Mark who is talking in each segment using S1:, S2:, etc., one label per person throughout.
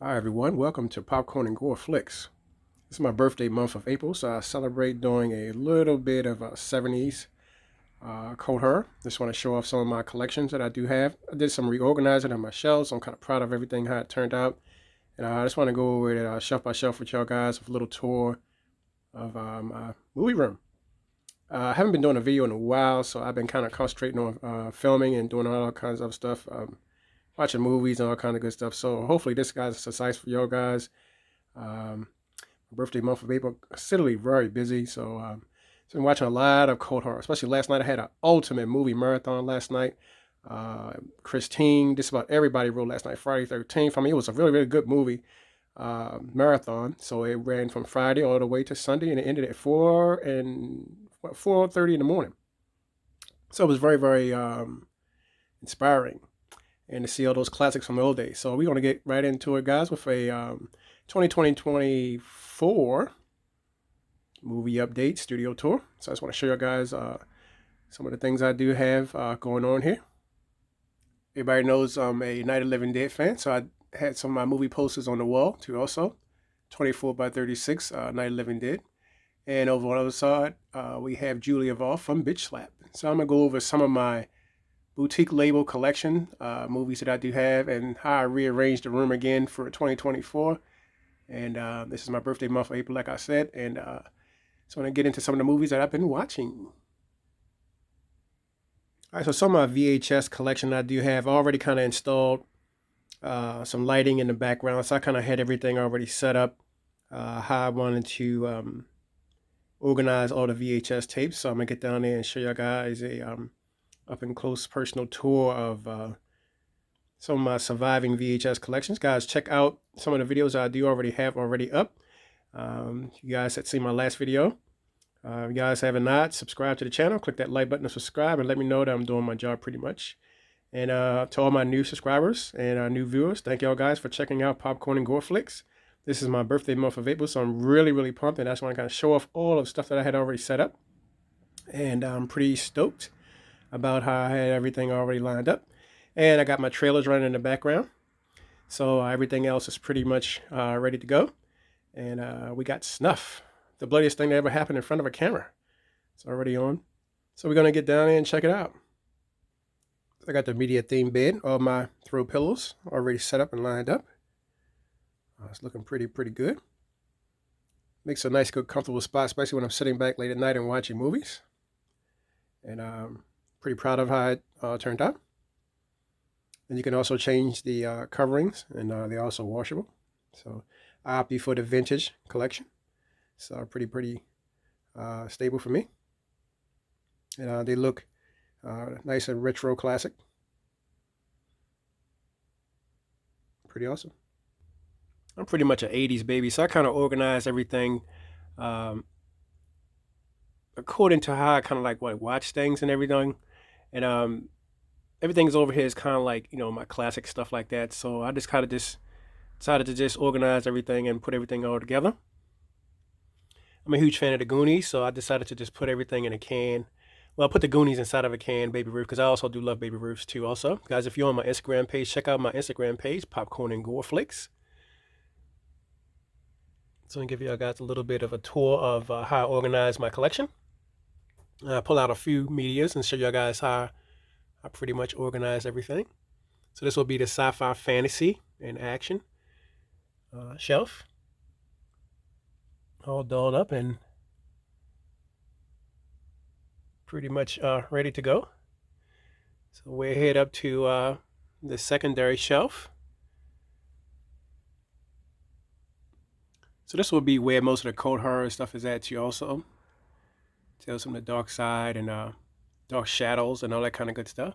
S1: Hi everyone, welcome to Popcorn and Gore Flicks. This is my birthday month of April, so I celebrate doing a little bit of a 70s cult horror. Just want to show off some of my collections that I do have. I did some reorganizing on my shelves, so I'm kind of proud of everything, how it turned out. And I just want to go over it shelf by shelf with y'all guys with a little tour of my movie room. I haven't been doing a video in a while, so I've been kind of concentrating on filming and doing all kinds of stuff, watching movies and all kind of good stuff. So hopefully this guy's suffice for y'all guys. Um, my birthday month of April, considerably very busy, so I've been watching a lot of cult horror. Especially last night, I had an ultimate movie marathon last night. Christine, just about everybody wrote last night. Friday 13th. I mean, it was a really really good movie marathon. So it ran from Friday all the way to Sunday, and it ended at 4:30 in the morning. So it was very very inspiring, and to see all those classics from the old days. So we're gonna get right into it, guys, with a 2020-24 movie update studio tour. So I just want to show you guys some of the things I do have going on here. Everybody knows I'm a Night of the Living Dead fan, so I had some of my movie posters on the wall too. Also, 24 by 36 Night of the Living Dead, and over on the other side we have Julia Vaughn from Bitch Slap. So I'm gonna go over some of my boutique label collection movies that I do have and how I rearranged the room again for 2024. And this is my birthday month of April, like I said, and so I'm gonna get into some of the movies that I've been watching. All right, so some of my VHS collection I do have already kind of installed some lighting in the background, so I kind of had everything already set up how I wanted to organize all the VHS tapes. So I'm gonna get down there and show you guys a up and close personal tour of some of my surviving VHS collections. Guys, check out some of the videos I do already have already up. You guys had seen my last video. You guys haven't not, subscribe to the channel, click that like button to subscribe, and let me know that I'm doing my job pretty much. And to all my new subscribers and new viewers, thank y'all guys for checking out Popcorn and Gore Flicks. This is my birthday month of April, so I'm really, really pumped, and I just want to kind of show off all of the stuff that I had already set up. And I'm pretty stoked about how I had everything already lined up. And I got my trailers running in the background. So everything else is pretty much ready to go. And we got Snuff, the bloodiest thing that ever happened in front of a camera. It's already on. So we're going to get down there and check it out. So I got the media theme bed, all my throw pillows already set up and lined up. It's looking pretty good. Makes a nice, good, comfortable spot, especially when I'm sitting back late at night and watching movies. And I'm pretty proud of how it turned out. And you can also change the coverings, and they're also washable. So I opted for the vintage collection. So pretty stable for me. And they look nice and retro classic. Pretty awesome. I'm pretty much an 80s baby, so I kind of organize everything according to how I kind of like watch things and everything. And everything's over here is kind of like, my classic stuff like that. So I just kind of just decided to just organize everything and put everything all together. I'm a huge fan of the Goonies, so I decided to just put everything in a can. Well, I put the Goonies inside of a can, Baby Ruth, because I also do love Baby Ruths too. Also, guys, if you're on my Instagram page, check out my Instagram page, Popcorn and Gore Flicks. So I'm gonna give you guys a little bit of a tour of how I organize my collection. I pull out a few medias and show you guys how I pretty much organize everything. So this will be the sci-fi, fantasy, and action shelf, all dolled up and pretty much ready to go. So we're head up to the secondary shelf. So this will be where most of the cult horror stuff is at too. Also tells them the dark side and dark shadows and all that kind of good stuff.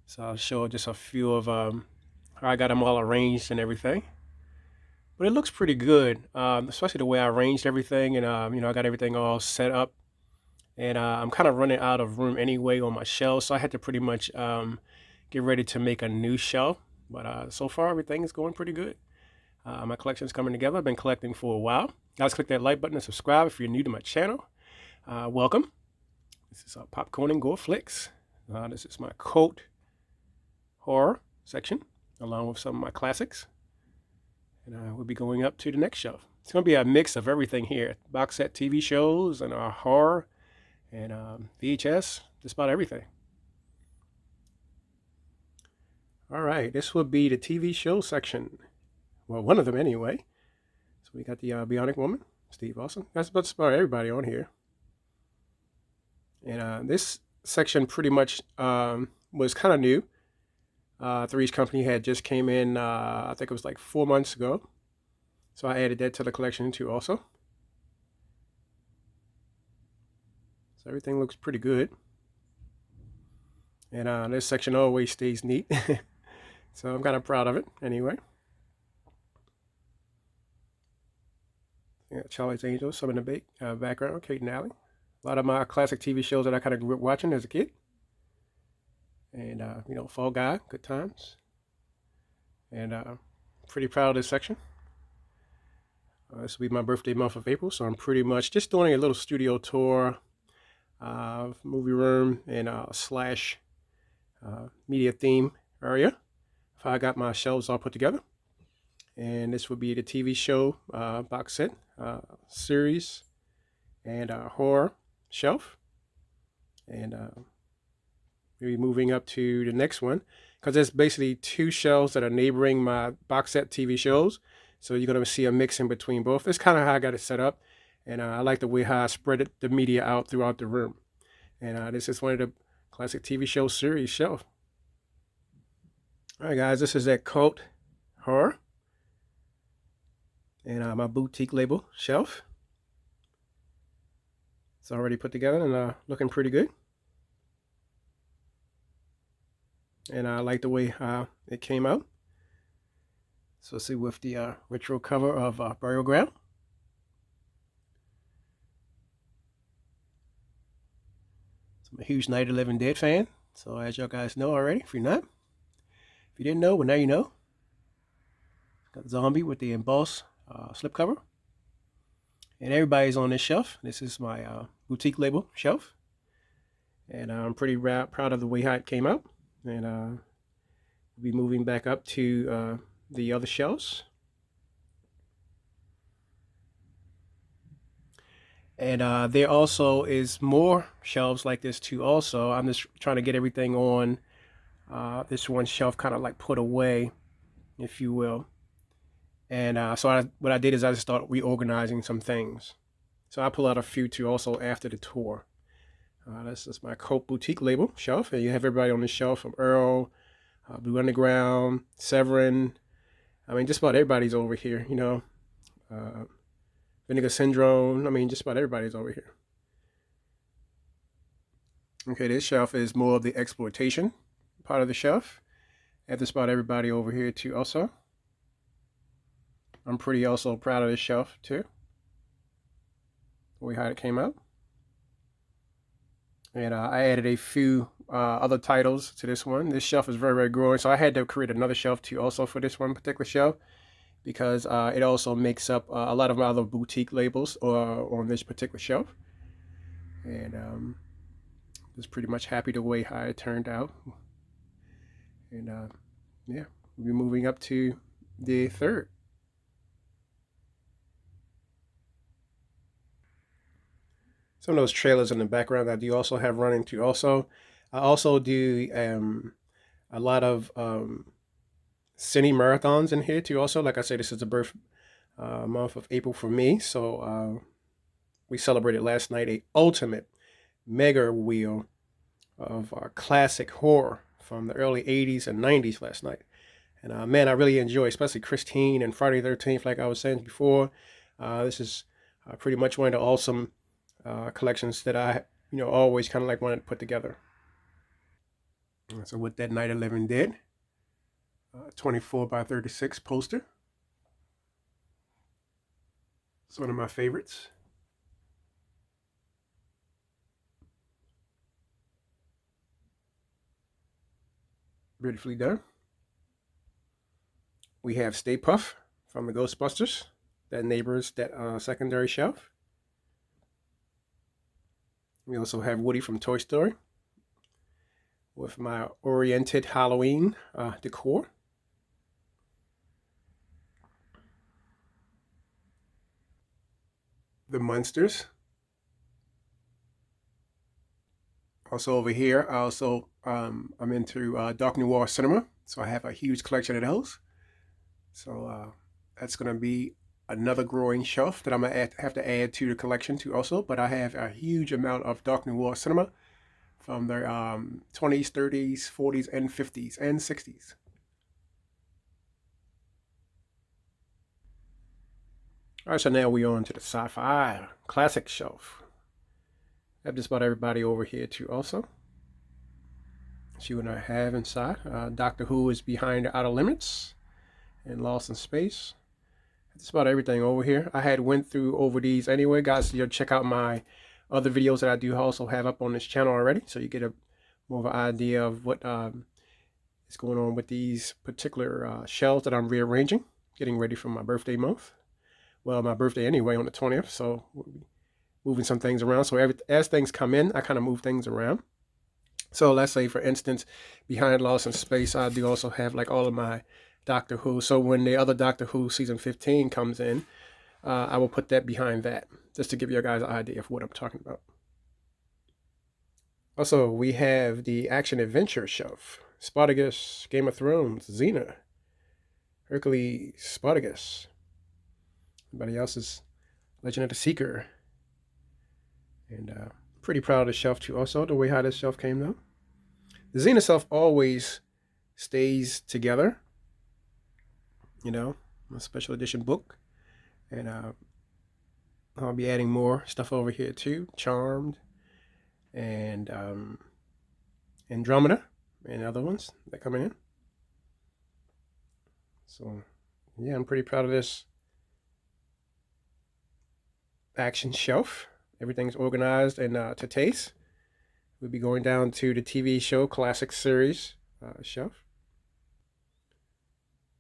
S1: So I'll show just a few of how I got them all arranged and everything. But it looks pretty good, especially the way I arranged everything, and I got everything all set up. And I'm kind of running out of room anyway on my shelf, so I had to pretty much get ready to make a new shelf. But so far, everything is going pretty good. My collection's coming together. I've been collecting for a while. Guys, click that like button and subscribe if you're new to my channel. Welcome. This is Popcorn and Gore Flicks. This is my cult horror section, along with some of my classics. And we'll be going up to the next shelf. It's going to be a mix of everything here: box set TV shows and horror and VHS, just about everything. All right, this will be the TV show section. Well, one of them anyway. So we got the Bionic Woman, Steve Austin. That's about everybody on here. And this section pretty much was kind of new. Three's Company had just came in, I think it was like 4 months ago. So I added that to the collection too also. So everything looks pretty good. And this section always stays neat. So I'm kind of proud of it anyway. Yeah, Charlie's Angels, some in the background, Kate and Allie. A lot of my classic TV shows that I kind of grew up watching as a kid. And, Fall Guy, good times. And pretty proud of this section. This will be my birthday month of April, so I'm pretty much just doing a little studio tour, movie room, and slash media theme area. If I got my shelves all put together. And this will be the TV show box set, series, and horror shelf. And we'll be moving up to the next one because there's basically two shelves that are neighboring my box set TV shows. So you're going to see a mix in between both. That's kind of how I got it set up. And I like the way how I spread the media out throughout the room. And this is one of the classic TV show series shelf. All right, guys, this is that cult horror. And my boutique label shelf. It's already put together and looking pretty good. And I like the way it came out. So let's see with the retro cover of Burial Ground. So I'm a huge Night of the Living Dead fan. So as y'all guys know already, if you're not, if you didn't know, well now you know. Got Zombie with the embossed slipcover. And everybody's on this shelf. This is my boutique label shelf. And I'm pretty proud of the way how it came out. And we'll be moving back up to the other shelves. And there also is more shelves like this too also. I'm just trying to get everything on this one shelf kind of like put away, if you will. And what I did is I just started reorganizing some things. So I pull out a few too also after the tour. This is my Cult Boutique label shelf. And you have everybody on the shelf from Earl, Blue Underground, Severin. I mean, just about everybody's over here, Vinegar Syndrome. I mean, just about everybody's over here. Okay, this shelf is more of the exploitation part of the shelf. I have just about everybody over here too also. I'm pretty also proud of this shelf too. The way how it came out. And I added a few other titles to this one. This shelf is very, very growing. So I had to create another shelf too also for this one particular shelf because it also makes up a lot of my other boutique labels on this particular shelf. And just pretty much happy the way how it turned out. And yeah, we'll be moving up to the third. Some of those trailers in the background I do also have running too. Also, I also do a lot of cine marathons in here too. Also, like I said, this is the birth month of April for me. So we celebrated last night a ultimate mega wheel of classic horror from the early 80s and 90s last night. And man, I really enjoy, especially Christine and Friday the 13th, like I was saying before. This is pretty much one of the awesome collections that I, always kind of like wanted to put together. So with that Night of the Living Dead, 24 by 36 poster. It's one of my favorites. Beautifully done. We have Stay Puft from the Ghostbusters. That neighbors that secondary shelf. We also have Woody from Toy Story with my oriented Halloween decor. the Munsters. Also over here, I'm into Dark Noir cinema, so I have a huge collection of those. So that's going to be another growing shelf that I'm going to have to add to the collection too also. But I have a huge amount of Dark Noir cinema from their 20s, 30s, 40s, and 50s, and 60s. All right, so now we're on to the sci-fi classic shelf. I have just about everybody over here too also. See what I have inside. Doctor Who is behind the Outer Limits and Lost in Space. Just about everything over here. I had went through over these anyway, guys. So you'll check out my other videos that I do also have up on this channel already, so you get a more of an idea of what is going on with these particular shelves that I'm rearranging, getting ready for my birthday month. Well, my birthday anyway on the 20th, so we'll be moving some things around. So as things come in, I kind of move things around. So let's say, for instance, behind Lost in Space, I do also have like all of my Doctor Who. So when the other Doctor Who season 15 comes in, I will put that behind that, just to give you guys an idea of what I'm talking about. Also, we have the action adventure shelf. Spartacus, Game of Thrones, Xena, Hercules, Spartacus. Everybody else is Legend of the Seeker. And pretty proud of the shelf too also, the way how this shelf came though. The Xena shelf always stays together, you know, a special edition book. And I'll be adding more stuff over here too. Charmed and Andromeda and other ones that coming in. So yeah, I'm pretty proud of this action shelf. Everything's organized and to taste. We'll be going down to the TV show classic series shelf.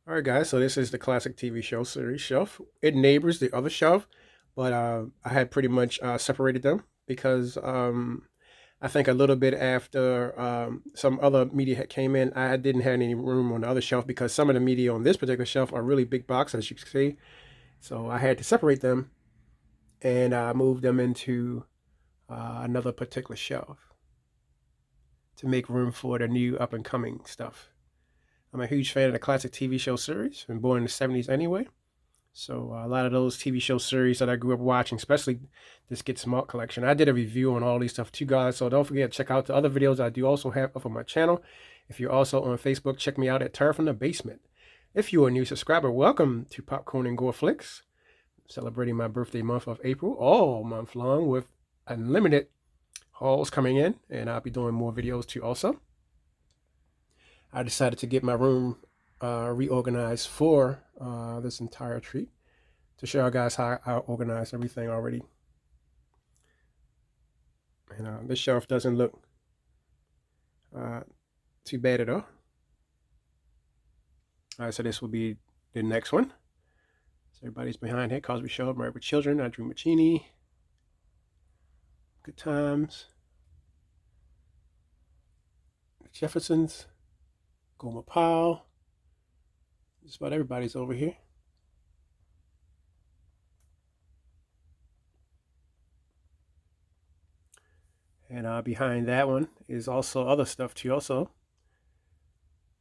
S1: All right, guys, so this is the classic TV show series shelf. It neighbors the other shelf, but I had pretty much separated them because I think a little bit after some other media had came in, I didn't have any room on the other shelf because some of the media on this particular shelf are really big boxes, as you can see. So I had to separate them and I moved them into another particular shelf to make room for the new up-and-coming stuff. I'm a huge fan of the classic TV show series. Been born in the 70s anyway. So a lot of those TV show series that I grew up watching, especially this Get Smart collection. I did a review on all these stuff too, guys. So don't forget to check out the other videos I do also have up on my channel. If you're also on Facebook, check me out at Terror from the Basement. If you're a new subscriber, welcome to Popcorn and Gore Flicks. Celebrating my birthday month of April, all month long, with unlimited hauls coming in. And I'll be doing more videos too also. I decided to get my room reorganized for this entire treat to show you guys how I organized everything already. And this shelf doesn't look too bad at all. All right, so this will be the next one. So everybody's behind here. Cosby Show, Married with Children, I Drew Machini, Good Times, The Jeffersons, Gomer Pyle. Just about everybody's over here. And behind that one is also other stuff too also.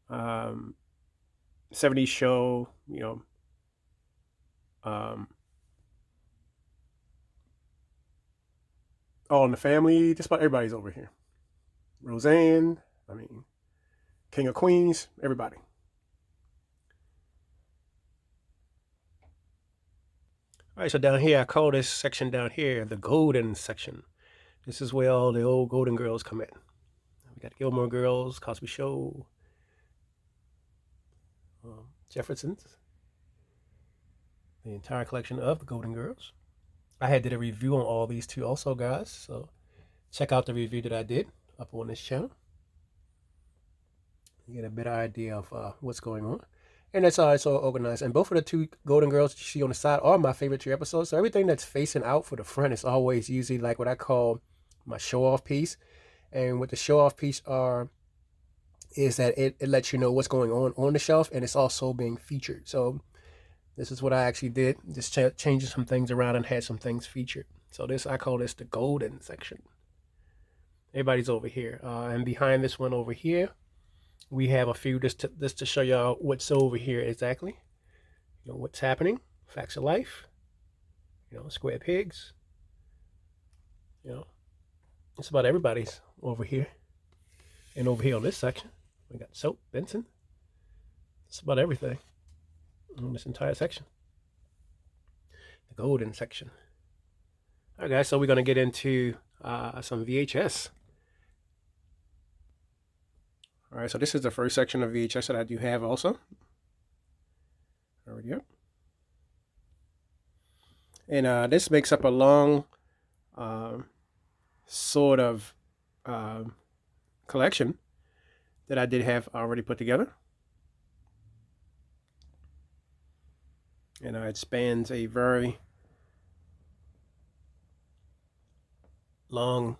S1: 70s show, you know, All in the Family. Just about everybody's over here. Roseanne, I mean, King of Queens, everybody. All right, so down here, I call this section down here the golden section. This is where all the old Golden Girls come in. We got Gilmore Girls, Cosby Show, Jeffersons, the entire collection of the Golden Girls. I had did a review on all these too also, guys, so check out the review that I did up on this channel. You get a better idea of what's going on. And that's how it's all organized. And both of the two Golden Girls that you see on the side are my favorite 3 episodes. So everything that's facing out for the front is always usually like what I call my show-off piece. And what the show-off piece is that it lets you know what's going on the shelf, and it's also being featured. So This is what I actually did. Just changing some things around and had some things featured. So this, I call this the golden section. Everybody's over here. And behind this one over here, we have a few just to show y'all what's over here exactly. You know, what's happening. Facts of life. You know, square pigs. You know, it's about everybody's over here. And over here on this section, we got soap, Benson. It's about everything on this entire section. The golden section. All right, guys, so we're going to get into some VHS. All right, so this is the first section of VHS that I do have also. There we go. And this makes up a long sort of collection that I did have already put together. And it spans a very long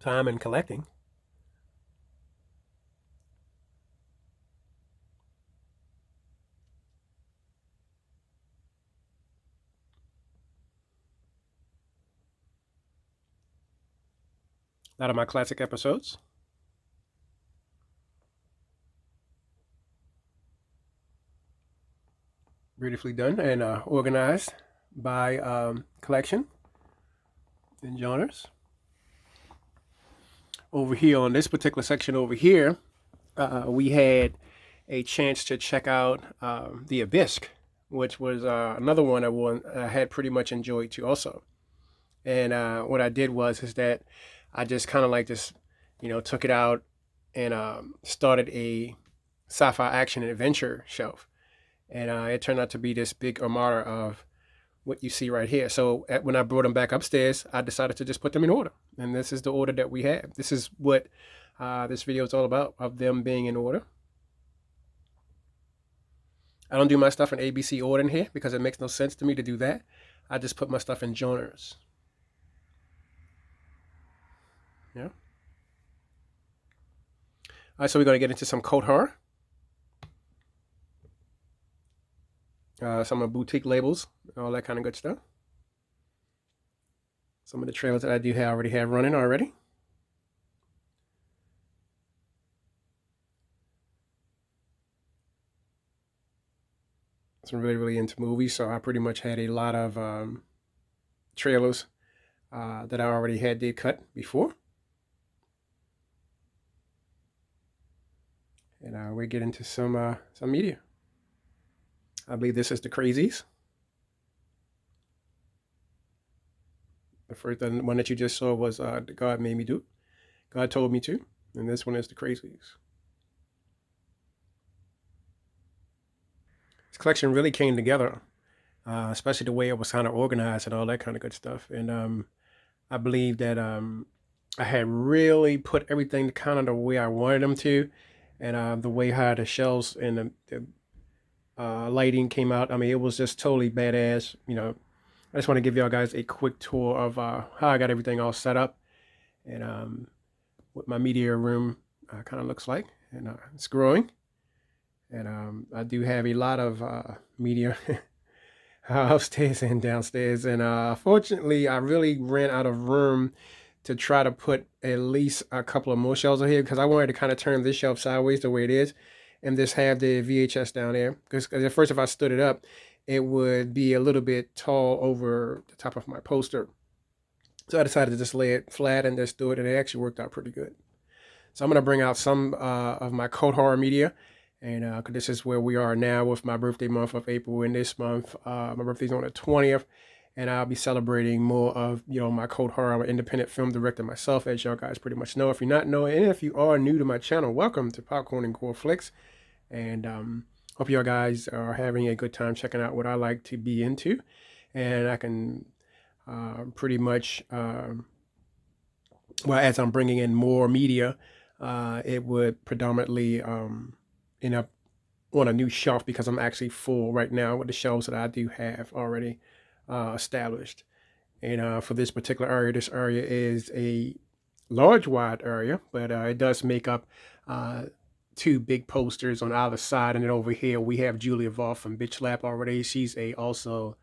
S1: time in collecting. A lot of my classic episodes. Beautifully done and organized by collection and genres. Over here on this particular section over here, we had a chance to check out the Abyss, which was another one I had pretty much enjoyed too also. And what I did was that I just kind of like just, you know, took it out and started a sci-fi action and adventure shelf. And it turned out to be this big armada of what you see right here. So when I brought them back upstairs, I decided to just put them in order. And this is the order that we have. This is what this video is all about, of them being in order. I don't do my stuff in ABC order in here because it makes no sense to me to do that. I just put my stuff in genres. Yeah. All right, so we're going to get into some cult horror. Some of boutique labels, all that kind of good stuff. Some of the trailers that I do already have running already. So I'm really, really into movies, so I pretty much had a lot of trailers that I already did cut before. And we get into some media. I believe this is The Crazies. The first one that you just saw was God Made Me Do. God Told Me To. And this one is The Crazies. This collection really came together, especially the way it was kind of organized and all that kind of good stuff. And I believe that I had really put everything kind of the way I wanted them to. And the way how the shelves and the lighting came out. I mean, it was just totally badass. You know, I just want to give y'all guys a quick tour of how I got everything all set up and what my media room kind of looks like. And it's growing. And I do have a lot of media upstairs and downstairs. And fortunately, I really ran out of room to try to put at least a couple of more shelves in here because I wanted to kind of turn this shelf sideways the way it is and just have the VHS down there. Because at first, if I stood it up, it would be a little bit tall over the top of my poster. So I decided to just lay it flat and just do it, and it actually worked out pretty good. So I'm going to bring out some of my cult horror media, and this is where we are now with my birthday month of April. In this month, my birthday's on the 20th, and I'll be celebrating more of, you know, my cult horror. I'm an independent film director myself, as y'all guys pretty much know. If you're not knowing, and if you are new to my channel, welcome to Popcorn and Gore Flicks. And hope y'all guys are having a good time checking out what I like to be into. And I can pretty much, well, as I'm bringing in more media, it would predominantly end up on a new shelf because I'm actually full right now with the shelves that I do have already established. And for this particular area, this area is a large wide area, but it does make up two big posters on either side, and then over here we have Julia Voth from Bitch Lap already. She's a also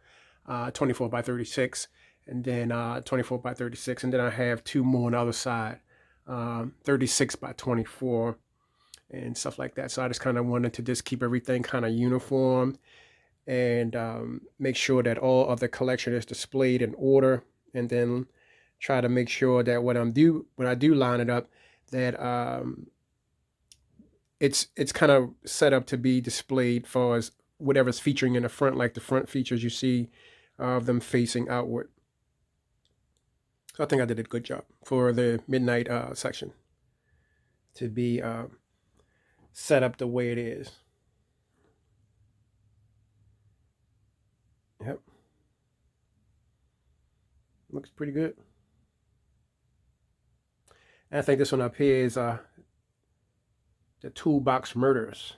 S1: 24 by 36, and then 24 by 36, and then I have two more on the other side, 36 by 24 and stuff like that. So I just kind of wanted to just keep everything kind of uniform and make sure that all of the collection is displayed in order, and then try to make sure that when I do line it up, that it's kind of set up to be displayed for as whatever's featuring in the front, like the front features you see of them facing outward. So I think I did a good job for the midnight section to be set up the way it is. Yep. Looks pretty good. And I think this one up here is the Toolbox Murders.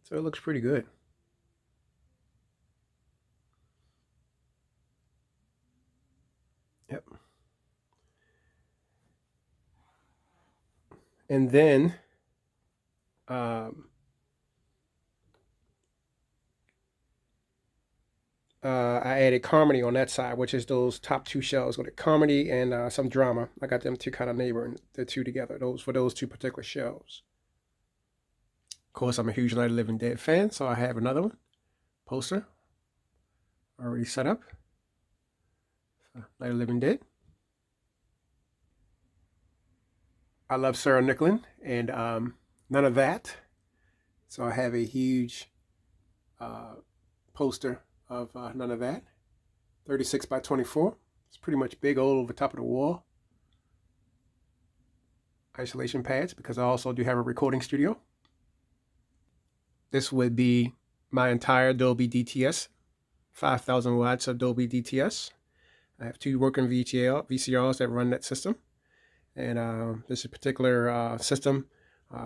S1: So it looks pretty good. Yep. And then I added comedy on that side, which is those top two shelves with comedy and some drama. I got them two kind of neighboring the two together. Those for those two particular shelves. Of course, I'm a huge Night of the Living Dead fan, so I have another one poster already set up. Night of the Living Dead. I love Sarah Nicklin and None of That. So I have a huge poster of None of That. 36 by 24. It's pretty much big all over the top of the wall. Isolation pads, because I also do have a recording studio. This would be my entire Dolby DTS. 5,000 watts of Dolby DTS. I have two working VCRs that run that system. And this particular system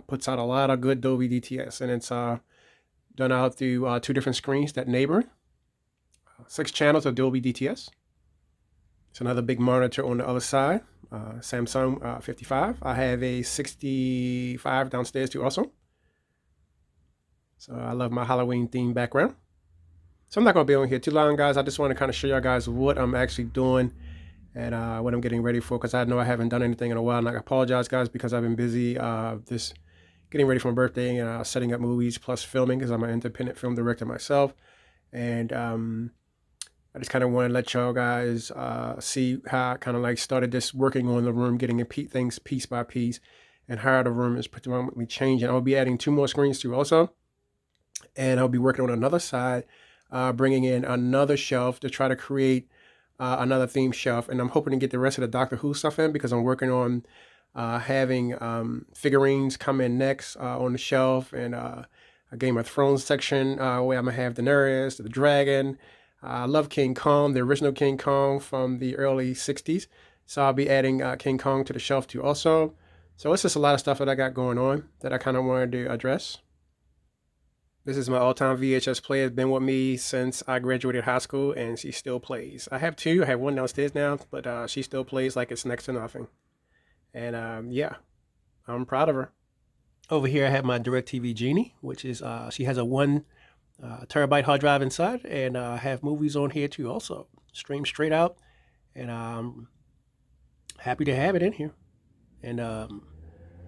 S1: puts out a lot of good Dolby DTS. And it's done out through two different screens that neighbor. 6 channels of Dolby DTS. It's another big monitor on the other side. Samsung 55. I have a 65 downstairs too also. So I love my Halloween themed background. So I'm not going to be on here too long, guys. I just want to kind of show y'all guys what I'm actually doing and what I'm getting ready for, because I know I haven't done anything in a while. And I apologize, guys, because I've been busy this getting ready for my birthday and setting up movies plus filming, because I'm an independent film director myself. And I just kind of want to let y'all guys see how I kind of like started this working on the room, getting things piece by piece, and how the room is predominantly changing. I'll be adding 2 more screens too also. And I'll be working on another side, bringing in another shelf to try to create another theme shelf. And I'm hoping to get the rest of the Doctor Who stuff in, because I'm working on having figurines come in next on the shelf, and a Game of Thrones section where I'm going to have Daenerys, the dragon. I love King Kong, the original King Kong from the early 60s. So I'll be adding King Kong to the shelf too also. So it's just a lot of stuff that I got going on that I kind of wanted to address. This is my all-time VHS player. It's been with me since I graduated high school, and she still plays. I have 2. I have 1 downstairs now, but she still plays like it's next to nothing. And yeah, I'm proud of her. Over here, I have my DirecTV Genie, which is she has a 1 terabyte hard drive inside, and I have movies on here too also. Stream straight out, and I'm happy to have it in here. And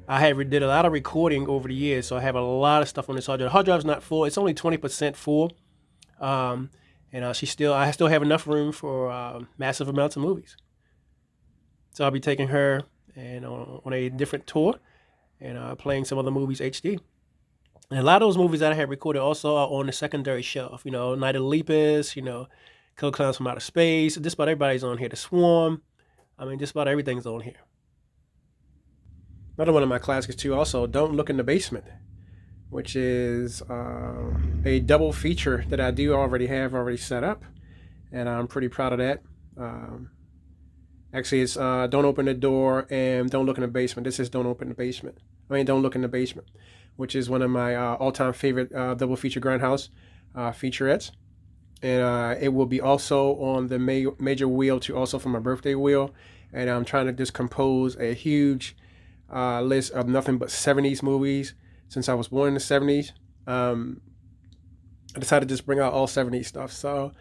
S1: I did a lot of recording over the years, so I have a lot of stuff on this hard drive. The hard drive's not full; it's only 20% full, and I still have enough room for massive amounts of movies. So I'll be taking her and on a different tour, and playing some other movies HD. And a lot of those movies that I have recorded also are on the secondary shelf. You know, Night of the Lepus, Killer Clowns from Outer Space. Just about everybody's on here. The Swarm. I mean, just about everything's on here. Another one of my classics too also, Don't Look in the Basement, which is a double feature that I do already have set up, and I'm pretty proud of that. Actually, it's Don't Open the Door and Don't Look in the Basement. This is Don't Look in the Basement, which is one of my all-time favorite double feature Grindhouse featurettes. And it will be also on the major wheel too, also for my birthday wheel. and I'm trying to just compose a huge list of nothing but 70s movies since I was born in the 70s. I decided to just bring out all 70s stuff. So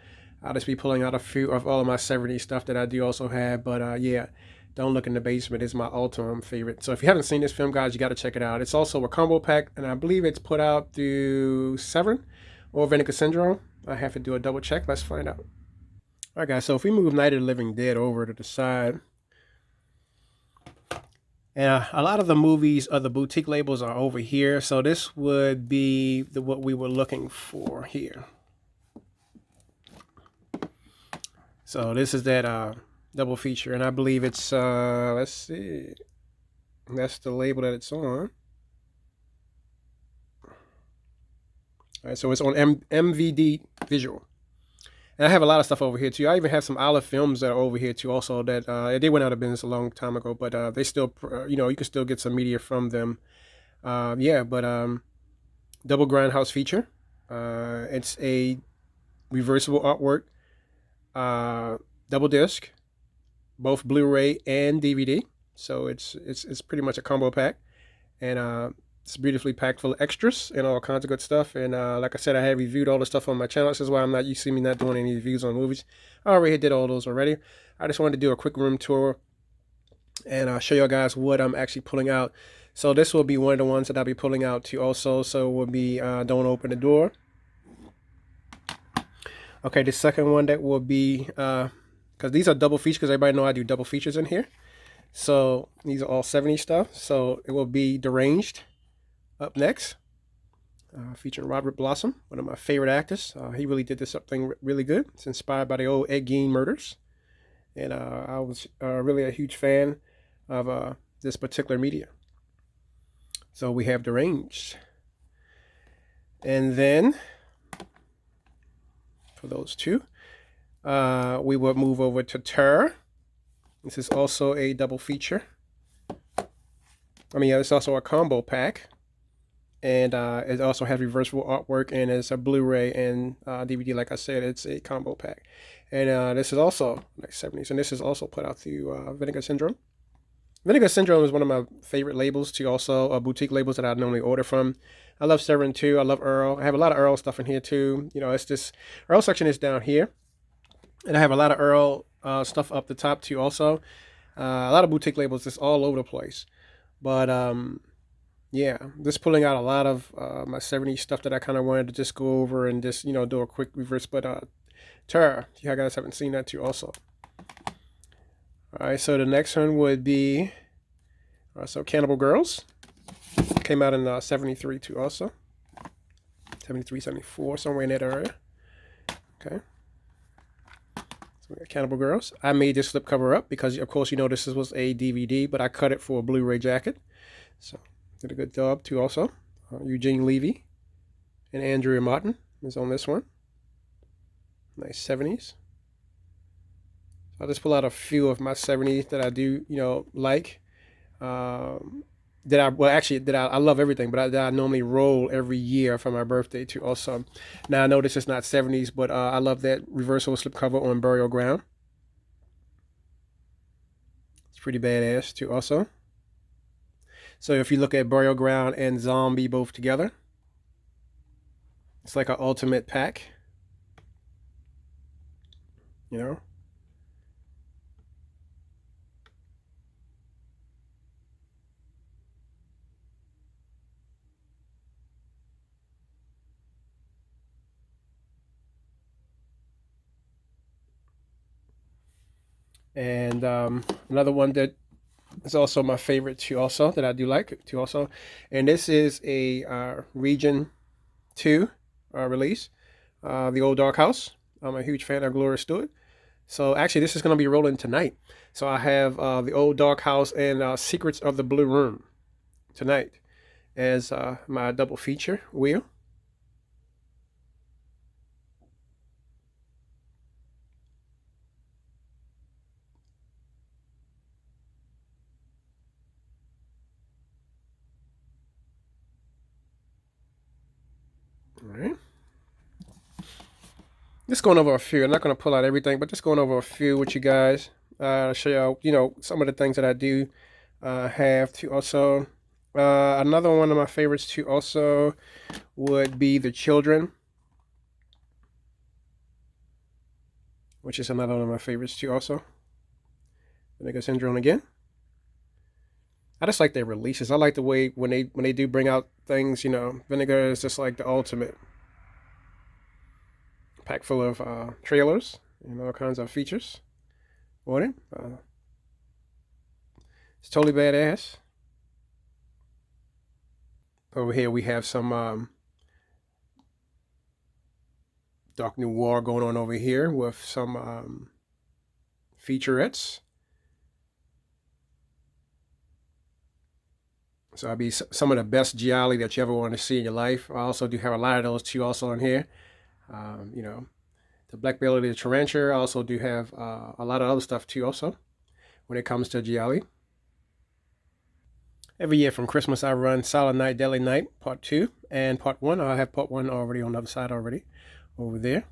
S1: I'll just be pulling out a few of all of my 70s stuff that I do also have. But yeah, Don't Look in the Basement is my all-time favorite. So if you haven't seen this film, guys, you got to check it out. It's also a combo pack, and I believe it's put out through Severin or Vinegar Syndrome. I have to do a double check. Let's find out. All right, guys. So if we move Night of the Living Dead over to the side, and a lot of the movies of the boutique labels are over here. So this would be what we were looking for here. So this is that double feature, and I believe it's let's see, that's the label that it's on. All right, so it's on MVD Visual. And I have a lot of stuff over here too. I even have some Olive films that are over here too. Also, that they went out of business a long time ago, but they still, you can still get some media from them. Yeah, but double Grindhouse feature. It's a reversible artwork, double disc, both Blu-ray and DVD. So it's pretty much a combo pack, and it's beautifully packed full of extras and all kinds of good stuff. And like I said, I have reviewed all the stuff on my channel. This is why you see me not doing any reviews on movies. I already did all those already. I just wanted to do a quick room tour and show you guys what I'm actually pulling out. So this will be one of the ones that I'll be pulling out too also. So it will be Don't Open the Door. Okay, the second one that will be, because these are double features, because everybody know I do double features in here. So these are all 70 stuff. So it will be Deranged up next, featuring Robert Blossom, one of my favorite actors. He really did this something really good. It's inspired by the old Ed Gein murders, and I was really a huge fan of this particular media. So we have Deranged, and then for those two, we will move over to Terror. This is also a double feature. It's also a combo pack. And it also has reversible artwork, and it's a Blu-ray and DVD. Like I said, it's a combo pack. And this is also like 70s, and this is also put out through Vinegar Syndrome. Vinegar Syndrome is one of my favorite labels too, also boutique labels that I normally order from. I love Severin too. I love Earl. I have a lot of Earl stuff in here too. It's just Earl section is down here, and I have a lot of Earl stuff up the top too also. A lot of boutique labels just all over the place. But yeah, just pulling out a lot of my 70s stuff that I kind of wanted to just go over and just, do a quick reverse. But Terror, if you guys haven't seen that too also. All right, so the next one would be, so Cannibal Girls. Came out in 73 too also. 73, 74, somewhere in that area. Okay. So we got Cannibal Girls. I made this slipcover up because, of course, this was a DVD, but I cut it for a Blu-ray jacket. So did a good job too also. Eugene Levy and Andrea Martin is on this one. Nice 70s. I'll just pull out a few of my 70s that I do, like. I love everything, but that I normally roll every year for my birthday too also. Now I know this is not 70s, but I love that reversible slipcover on Burial Ground. It's pretty badass too also. So if you look at Burial Ground and Zombie both together, it's like an ultimate pack. And another one that is also my favorite too also, that I do like too also. And this is a Region 2 release, The Old Dark House. I'm a huge fan of Gloria Stewart. So actually this is going to be rolling tonight. So I have The Old Dark House and Secrets of the Blue Room tonight as my double feature wheel. All right. Just going over a few. I'm not going to pull out everything, but just going over a few with you guys. show y'all, some of the things that I do have to also. Another one of my favorites too also would be The Children, which is another one of my favorites too also. Vinegar Syndrome again. I just like their releases. I like the way when they do bring out things, Vinegar is just like the ultimate. Pack full of trailers and all kinds of features on it. It's totally badass. Over here we have some dark noir going on over here with some featurettes. So I'll be some of the best gialli that you ever want to see in your life. I also do have a lot of those too also on here. The Black Belly, the Tarantula. I also do have a lot of other stuff too also when it comes to gialli. Every year from Christmas, I run Silent Night, Deadly Night, Part 2 and Part 1. I have Part 1 already on the other side already, over there.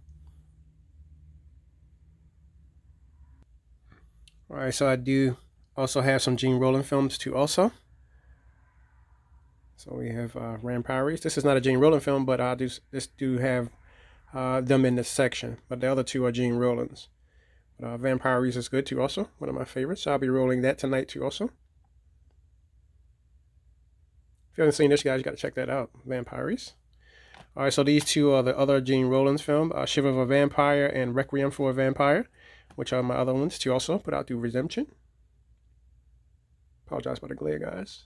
S1: All right, so I do also have some Gene Roland films too also. So we have Vampires. This is not a Gene Roland film, but I do have them in this section. But the other two are Gene Roland's. But Vampires is good too also, one of my favorites. So I'll be rolling that tonight too also. If you haven't seen this, guys, you got to check that out. Vampires. All right, so these two are the other Gene Roland's film, Shiver of a Vampire and Requiem for a Vampire, which are my other ones too also, but I'll do Redemption. Apologize for the glare, guys.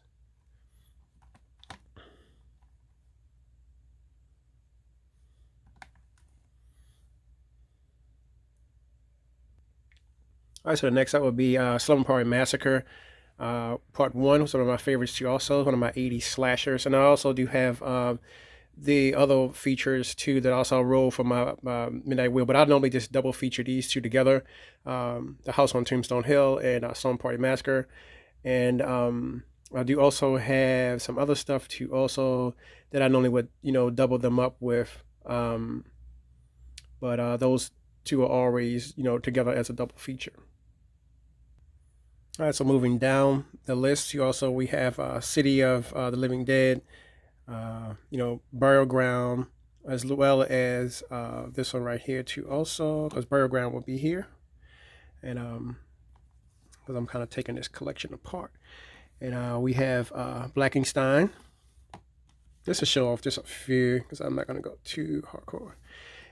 S1: All right, so the next up would be Slumber Party Massacre, Part 1, some of my favorites too also, one of my 80s slashers. And I also do have the other features too that also roll for my Midnight Wheel, but I normally just double feature these two together, The House on Tombstone Hill and Slumber Party Massacre. And I do also have some other stuff too also that I normally would, double them up with. But those two are always, together as a double feature. All right, so moving down the list, we have City of the Living Dead, Burial Ground, as well as this one right here too also, because Burial Ground will be here. And because I'm kind of taking this collection apart. And we have Blackenstein. Just to show off just a few, because I'm not going to go too hardcore.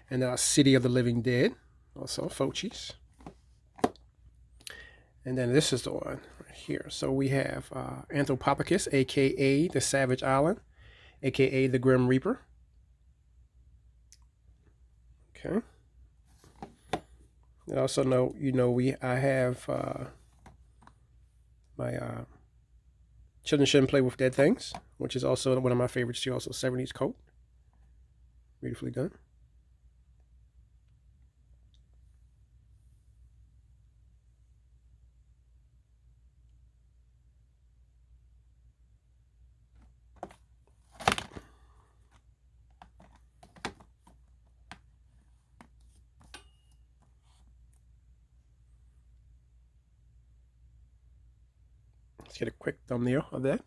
S1: And City of the Living Dead, also Fulci's. And then this is the one right here. So we have Anthropophagus, aka the Savage Island, aka the Grim Reaper. Okay. And also I have my Children Shouldn't Play with Dead Things, which is also one of my favorites too. Also 70s coat, beautifully done. Let's get a quick thumbnail of that.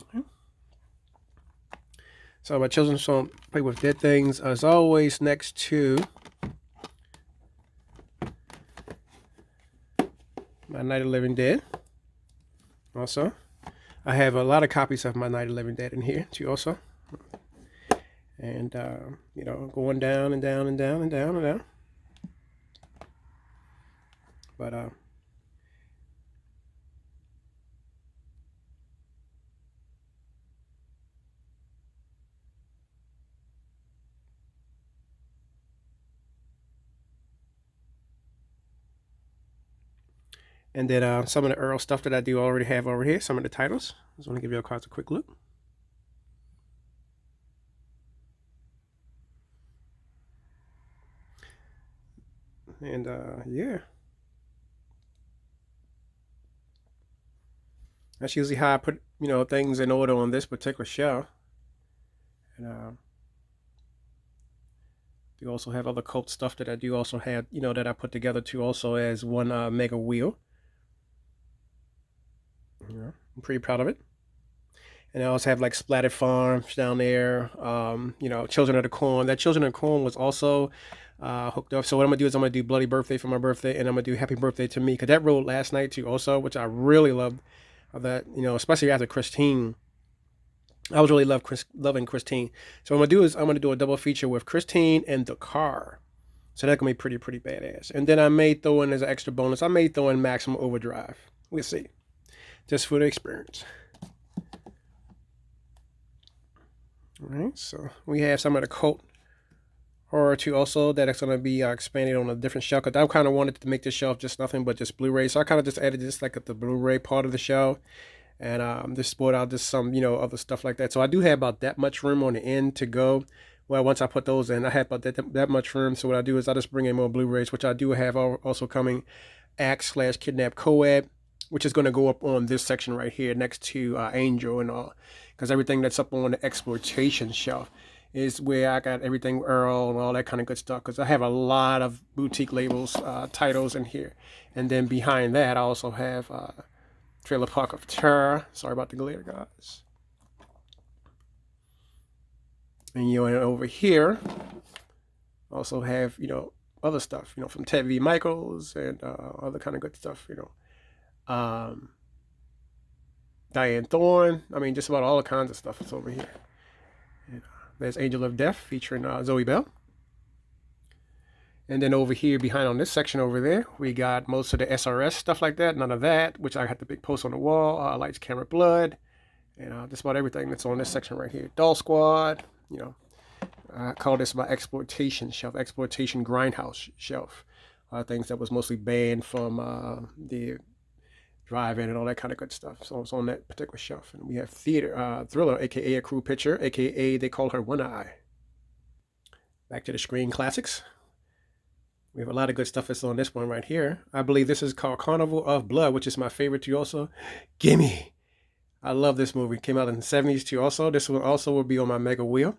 S1: Okay. So my Children Shouldn't Play with Dead Things, as always, next to my Night of the Living Dead. Also, I have a lot of copies of my Night of the Living Dead in here too also. And, going down and down and down and down and down. But, and then some of the Earl stuff that I do already have over here, some of the titles. I just want to give you guys a quick look. And yeah. That's usually how I put, things in order on this particular shelf. And do also have other cult stuff that I do also have, that I put together too, also as one mega wheel. I'm pretty proud of it. And I also have like Splatted Farms down there. Children of the Corn. That Children of the Corn was also hooked up. So what I'm gonna do is I'm gonna do Bloody Birthday for my birthday, and I'm gonna do Happy Birthday to Me, because that rode last night too, also, which I really loved. That especially after Christine. I was really loving Christine. So what I'm gonna do is I'm gonna do a double feature with Christine and the car. So that's gonna be pretty badass. And then I may throw in as an extra bonus. I may throw in Maximum Overdrive. We'll see. Just for the experience. All right. So we have some of the cult horror too, also that's gonna be expanded on a different shelf. Cause I kind of wanted to make this shelf just nothing but just Blu-ray. So I kind of just added this like at the Blu-ray part of the shelf. And just brought out just some, other stuff like that. So I do have about that much room on the end to go. Well, once I put those in, I have about that much room. So what I do is I just bring in more Blu-rays, which I do have also coming. Axe/Kidnap Coed, which is going to go up on this section right here next to Angel and all, because everything that's up on the exploitation shelf is where I got everything Earl and all that kind of good stuff, because I have a lot of boutique labels titles in here. And then behind that I also have Trailer Park of Terror. Sorry about the glare, guys. And over here also have other stuff from Ted V. Michaels and other kind of good stuff. Diane Thorne. I mean, just about all the kinds of stuff is over here. And, there's Angel of Death featuring Zoe Bell. And then over here behind on this section over there, we got most of the SRS stuff like that. None of that, which I had the big post on the wall. Lights, Camera, Blood. And just about everything that's on this section right here. Doll Squad. I call this my exploitation shelf. Exploitation grindhouse shelf. Things that was mostly banned from the drive-in and all that kind of good stuff. So it's on that particular shelf. And we have Thriller, a.k.a. a crew picture, a.k.a. they call her One Eye. Back to the screen classics. We have a lot of good stuff that's on this one right here. I believe this is called Carnival of Blood, which is my favorite too also. Gimme! I love this movie. It came out in the 70s too also. This one also will be on my mega wheel.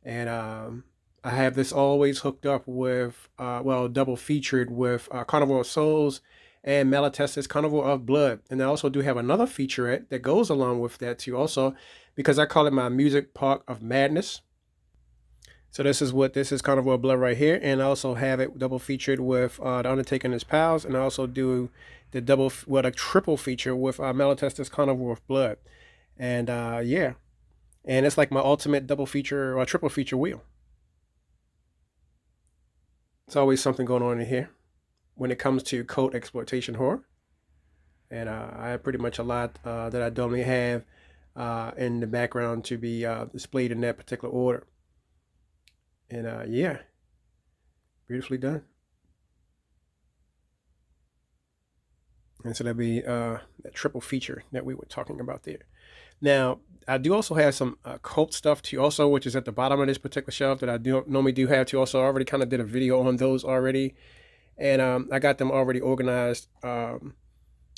S1: And I have this always hooked up with, double featured with Carnival of Souls and Malatesta's Carnival of Blood. And I also do have another featurette that goes along with that too also, because I call it my Music Park of Madness. So this is Carnival of Blood right here, and I also have it double featured with The Undertaker and His Pals, and I also do the triple feature with Malatesta's Carnival of Blood, and yeah, and it's like my ultimate double feature or triple feature wheel. It's always something going on in here when it comes to cult exploitation horror, and I have pretty much a lot that I normally have in the background to be displayed in that particular order. And yeah, beautifully done. And so that'd be that triple feature that we were talking about there. Now, I do also have some cult stuff too also, which is at the bottom of this particular shelf that I normally do have too also. I already kind of did a video on those already. And I got them already organized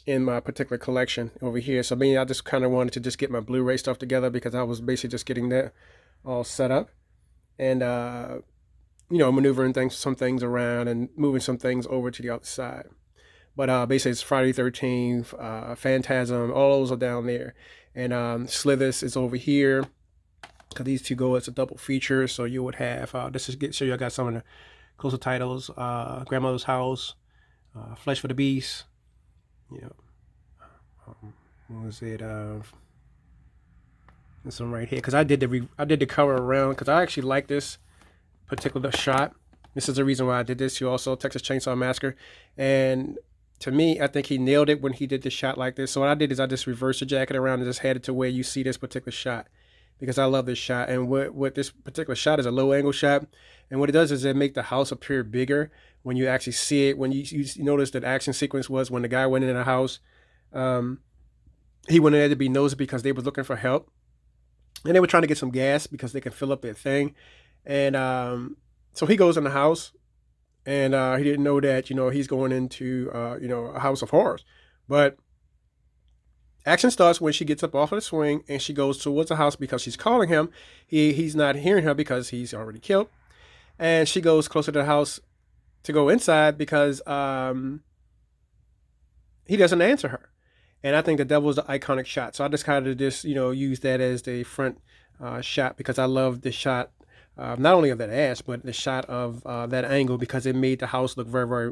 S1: in my particular collection over here. So I just kind of wanted to just get my Blu-ray stuff together, because I was basically just getting that all set up. And maneuvering some things around and moving some things over to the other side. But basically it's Friday the 13th, Phantasm, all those are down there. And Slithers is over here, because these two go as a double feature. So you would have, show you I got some of the closer titles, Grandmother's House, Flesh for the Beast, what was it, this one right here, because I did the cover around, because I actually like this particular shot. This is the reason why I did this. You also Texas Chainsaw Massacre, and to me, I think he nailed it when he did this shot like this. So what I did is I just reversed the jacket around and just had it to where you see this particular shot, because I love this shot. And what this particular shot is a low angle shot, and what it does is it make the house appear bigger when you actually see it. When you notice that action sequence was when the guy went in the house, he went in there to be nosy because they was looking for help. And they were trying to get some gas because they can fill up their thing. And so he goes in the house, and he didn't know that, he's going into, a house of horrors. But Action starts when she gets up off of the swing and she goes towards the house because she's calling him. He's not hearing her because he's already killed. And she goes closer to the house to go inside because he doesn't answer her. And I think that was the iconic shot. So I just kind of use that as the front shot because I love the shot, not only of that ass, but the shot of that angle because it made the house look very, very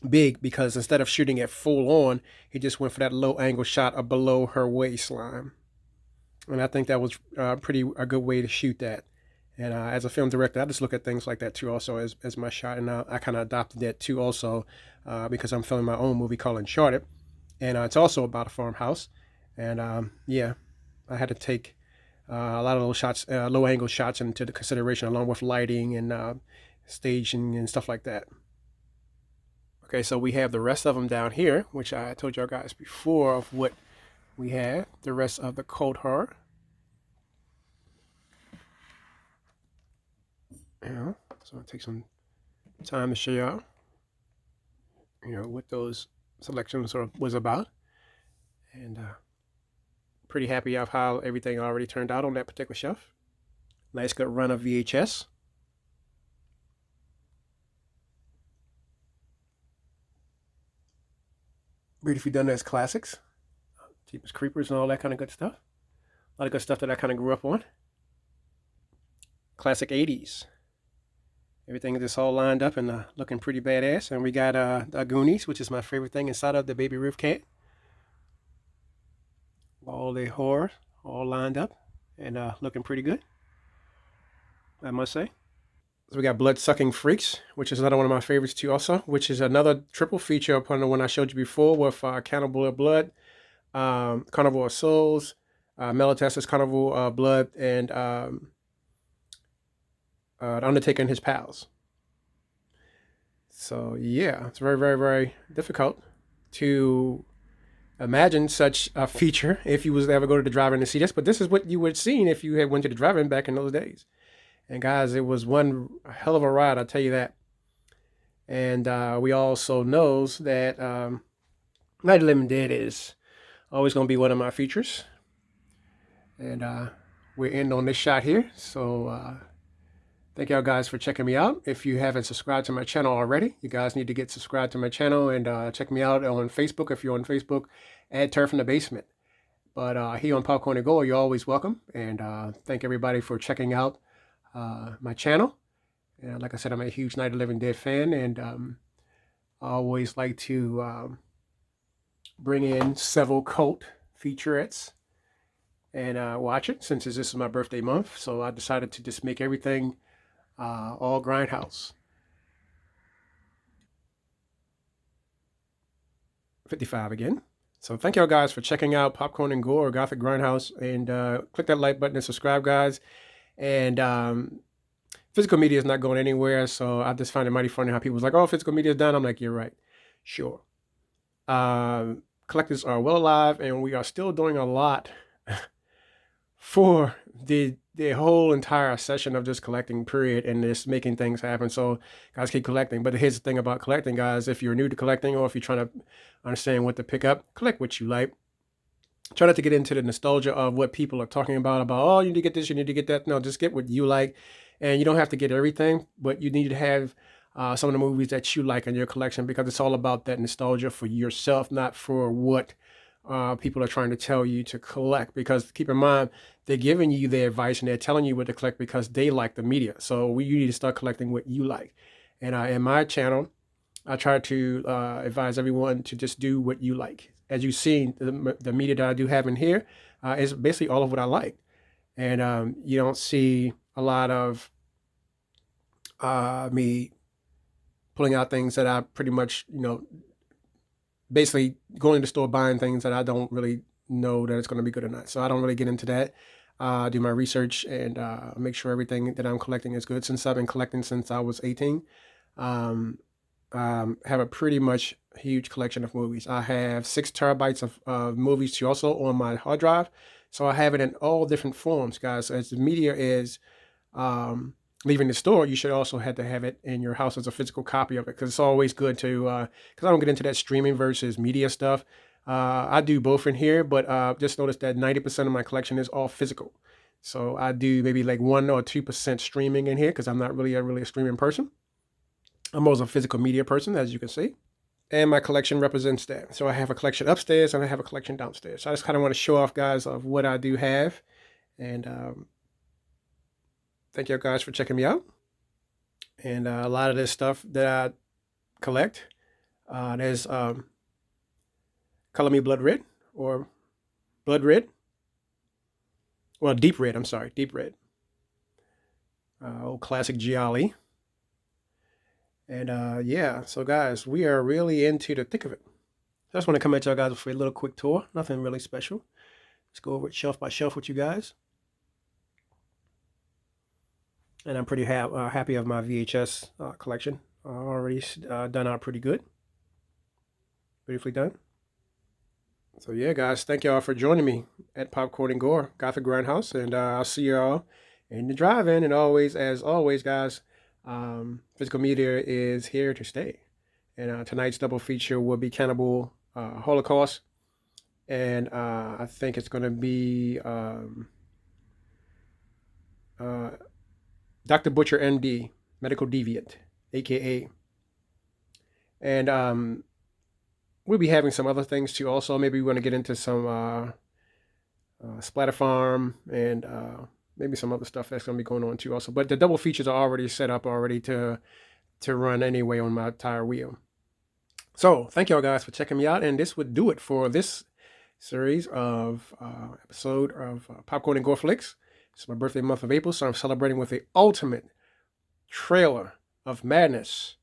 S1: big because instead of shooting it full on, he just went for that low angle shot of below her waistline. And I think that was a good way to shoot that. And as a film director, I just look at things like that too also as my shot. And I kind of adopted that too also because I'm filming my own movie called Uncharted. And it's also about a farmhouse. And yeah, I had to take a lot of those shots, low angle shots into the consideration along with lighting and staging and stuff like that. Okay, so we have the rest of them down here, which I told y'all guys before of what we had, the rest of the Cold Horror. Yeah, so I'll take some time to show y'all, what those selections was about. And pretty happy of how everything already turned out on that particular shelf. Nice good run of VHS. Beautifully done as classics. Jeepers Creepers and all that kind of good stuff. A lot of good stuff that I kind of grew up on. Classic 80s. Everything is just all lined up and looking pretty badass. And we got Goonies, which is my favorite thing inside of the Baby Ruth can. All the horror all lined up and looking pretty good, I must say. So we got Blood Sucking Freaks, which is another one of my favorites too also, which is another triple feature upon the one I showed you before with Cannibal of Blood, Carnival of Souls, Malatesta's Carnival of Blood, and The Undertaker and His Pals. So yeah, it's very, very, very difficult to imagine such a feature if you was to ever go to the drive-in to see this, but this is what you would have seen if you had went to the drive-in back in those days. And guys, it was one hell of a ride, I'll tell you that. And we also knows that Night of the Living Dead is always going to be one of my features. And we're in on this shot here. So thank y'all guys for checking me out. If you haven't subscribed to my channel already, you guys need to get subscribed to my channel and check me out on Facebook. If you're on Facebook, add Turf in the Basement. But here on Popcorn and Gore, you're always welcome. And thank everybody for checking out my channel. And like I said, I'm a huge Night of the Living Dead fan, and I always like to bring in several cult featurettes and watch it since this is my birthday month. So I decided to just make everything all Grindhouse. 55 again. So thank y'all guys for checking out Popcorn and Gore, Gothic Grindhouse, and click that like button and subscribe, guys. And physical media is not going anywhere, so I just find it mighty funny how people's like, oh, physical media is done. I'm like, you're right. Sure. Collectors are well alive, and we are still doing a lot for the whole entire session of just collecting, period, and just making things happen. So guys, keep collecting. But here's the thing about collecting, guys. If you're new to collecting or if you're trying to understand what to pick up, collect what you like. Try not to get into the nostalgia of what people are talking about, oh, you need to get this, you need to get that. No, just get what you like. And you don't have to get everything, but you need to have some of the movies that you like in your collection because it's all about that nostalgia for yourself, not for what people are trying to tell you to collect. Because keep in mind, they're giving you their advice and they're telling you what to collect because they like the media. So you need to start collecting what you like. And in my channel, I try to advise everyone to just do what you like. As you've seen, the media that I do have in here is basically all of what I like. And you don't see a lot of me pulling out things that I pretty much, basically going to the store buying things that I don't really know that it's going to be good or not. So I don't really get into that. Do my research and make sure everything that I'm collecting is good. Since I've been collecting since I was 18, have a pretty much huge collection of movies. I have 6 terabytes of movies too also on my hard drive. So I have it in all different forms, guys. As the media is leaving the store, you should also have to have it in your house as a physical copy of it because it's always good to, because I don't get into that streaming versus media stuff. I do both in here, but just notice that 90% of my collection is all physical. So I do maybe like 1 or 2% streaming in here because I'm not really a streaming person. I'm always a physical media person, as you can see. And my collection represents that. So I have a collection upstairs and I have a collection downstairs. So I just kind of want to show off, guys, of what I do have. And thank you guys for checking me out. And a lot of this stuff that I collect, there's Color Me Blood Red or Blood Red. Well, Deep Red, I'm sorry, Deep Red. Old classic Gialli. And yeah, so guys, we are really into the thick of it. I just want to come at y'all guys for a little quick tour. Nothing really special. Let's go over it shelf by shelf with you guys. And I'm pretty happy of my VHS collection. Already done out pretty good. Beautifully done. So yeah, guys, thank y'all for joining me at Popcorn and Gore Gothic Grindhouse, and I'll see y'all in the drive-in. And always, as always, guys, physical media is here to stay. And tonight's double feature will be Cannibal Holocaust, and I think it's going to be Dr. Butcher, MD, Medical Deviant, aka. And we'll be having some other things too. Also, maybe we want to get into some Splatter Farm and maybe some other stuff that's going to be going on too. Also, but the double features are already set up already to run anyway on my tire wheel. So thank y'all guys for checking me out, and this would do it for this series of episode of Popcorn and Gore Flicks. It's my birthday month of April, so I'm celebrating with the ultimate trailer of madness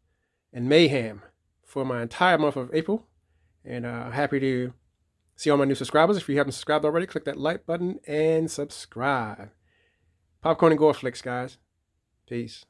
S1: and mayhem for my entire month of April. And happy to see all my new subscribers. If you haven't subscribed already, click that like button and subscribe. Popcorn and Gore Flicks, guys. Peace.